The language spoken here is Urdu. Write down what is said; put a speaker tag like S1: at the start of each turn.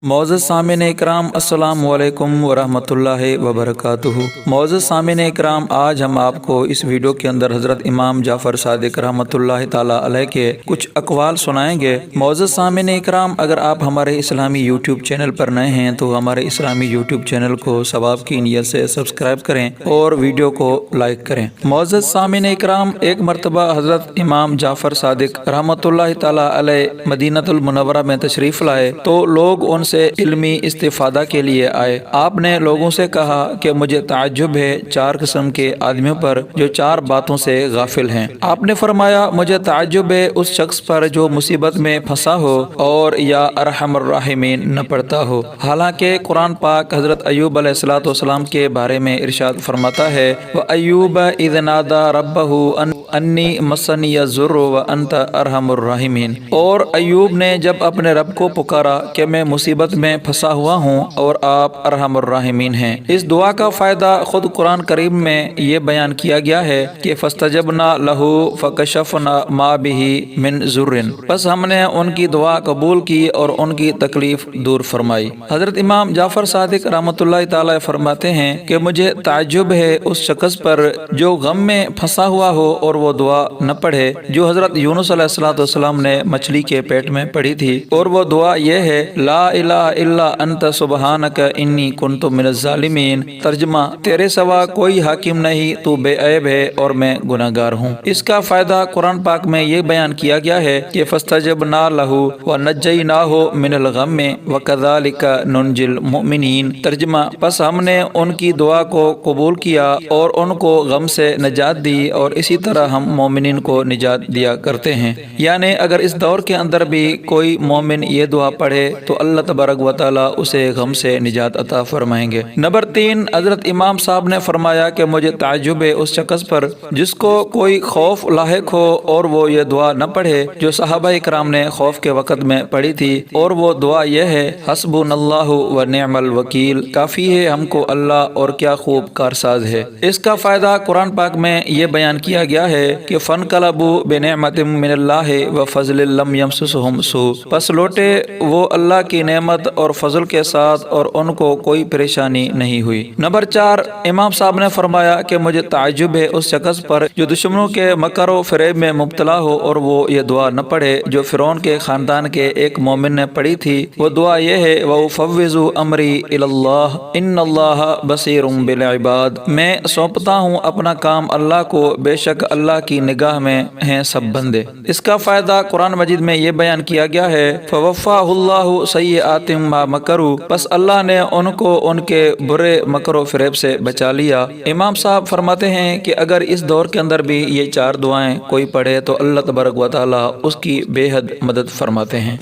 S1: معزز سامعین اکرام، السلام علیکم ورحمۃ وبرکاتہ۔ معزز سامعین اکرام، آج ہم آپ کو اس ویڈیو کے اندر حضرت امام جعفر صادق رحمۃ اللہ تعالیٰ علیہ کے کچھ اقوال سنائیں گے۔ معزز سامعین اکرام، اگر آپ ہمارے اسلامی یوٹیوب چینل پر نئے ہیں تو ہمارے اسلامی یوٹیوب چینل کو ثواب کی نیت سے سبسکرائب کریں اور ویڈیو کو لائک کریں۔ معزز سامعین اکرام، ایک مرتبہ حضرت امام جعفر صادق رحمۃ اللہ تعالیٰ علیہ مدینہ المنورہ میں تشریف لائے تو لوگ ان سے علمی استفادہ کے لیے آئے۔ آپ نے لوگوں سے کہا کہ مجھے تعجب ہے 4 قسم کے آدمیوں پر جو 4 باتوں سے غافل ہیں۔ آپ نے فرمایا مجھے تعجب ہے اس شخص پر جو مصیبت میں پھنسا ہو اور یا ارحم الراحمین نہ پڑھتا ہو۔ حالانکہ قرآن پاک حضرت ایوب علیہ السلام کے بارے میں ارشاد فرماتا ہے وَأَيُّوبَ إِذْ نَادَى رَبَّهُ أَنِّي مَسَّنِيَ الضُّرُّ وَأَنْتَ أَرْحَمُ الراحمین، اور ایوب نے جب اپنے رب کو پکارا کہ میں مصیبت میں پھنسا ہوا ہوں اور آپ ارحم الراحمین ہیں۔ اس دعا کا فائدہ خود قرآن کریم میں یہ بیان کیا گیا ہے کہ فَاسْتَجَبْنَا لَهُ فَكَشَفْنَا مَا بِهِ مِنْ ضُرٍّ، بس ہم نے ان کی دعا قبول کی اور ان کی تکلیف دور فرمائی۔ حضرت امام جعفر صادق رحمۃ اللہ تعالی فرماتے ہیں کہ مجھے تعجب ہے اس شخص پر جو غم میں پھنسا ہوا ہو اور وہ دعا نہ پڑھے جو حضرت یونس علیہ السلام نے مچھلی کے پیٹ میں پڑھی تھی، اور وہ دعا یہ ہے لا الہ الا انت سبحانک انی کنت من الظالمین، ترجمہ تیرے سوا کوئی حاکم نہیں، تو بے عیب ہے اور میں گناہ گار ہوں۔ اس کا فائدہ قرآن پاک میں یہ بیان کیا گیا ہے کہ فاستجبنا لہ ونجیناہ من الغم وکذالک ننجی المؤمنین، ترجمہ پس ہم نے ان کی دعا کو قبول کیا اور ان کو غم سے نجات دی اور اسی طرح ہم مومنین کو نجات دیا کرتے ہیں۔ یعنی اگر اس دور کے اندر بھی کوئی مومن یہ دعا پڑھے تو اللہ تبارک و تعالیٰ اسے غم سے نجات عطا فرمائیں گے۔ نمبر 3، حضرت امام صاحب نے فرمایا کہ مجھے تعجب ہے اس شخص پر جس کو کوئی خوف لاحق ہو اور وہ یہ دعا نہ پڑھے جو صحابہ اکرام نے خوف کے وقت میں پڑھی تھی، اور وہ دعا یہ ہے حسبنا اللہ و نعم الوکیل، کافی ہے ہم کو اللہ اور کیا خوب کارساز ہے۔ اس کا فائدہ قرآن پاک میں یہ بیان کیا گیا ہے کہ فانقلبوا بنعمت من اللہ وفضل لم یمسسہم سوء، پس لوٹے وہ اللہ کی نعمت اور فضل کے ساتھ اور ان کو کوئی پریشانی نہیں ہوئی۔ نمبر 4، امام صاحب نے فرمایا کہ مجھے تعجب ہے اس شخص پر جو دشمنوں کے مکر و فریب میں مبتلا ہو اور وہ یہ دعا نہ پڑھے جو فرعون کے خاندان کے ایک مومن نے پڑھی تھی۔ وہ دعا یہ ہے وَأُفَوِّضُ أَمْرِي إِلَى اللَّهِ إِنَّ اللَّهَ بَصِيرٌ بِالْعِبَادِ، میں سونپتا ہوں اپنا کام اللہ کو، بے شک اللہ کی نگاہ میں ہیں سب بندے۔ اس کا فائدہ قرآن مجید میں یہ بیان کیا گیا ہے فَوَفَّاهُ اللَّهُ سَيِّئَاتٍ مَا مَكَرُوا، بس اللہ نے ان کو ان کے برے مکر و فریب سے بچا لیا۔ امام صاحب فرماتے ہیں کہ اگر اس دور کے اندر بھی یہ 4 دعائیں کوئی پڑھے تو اللہ تبارک و تعالیٰ اس کی بے حد مدد فرماتے ہیں۔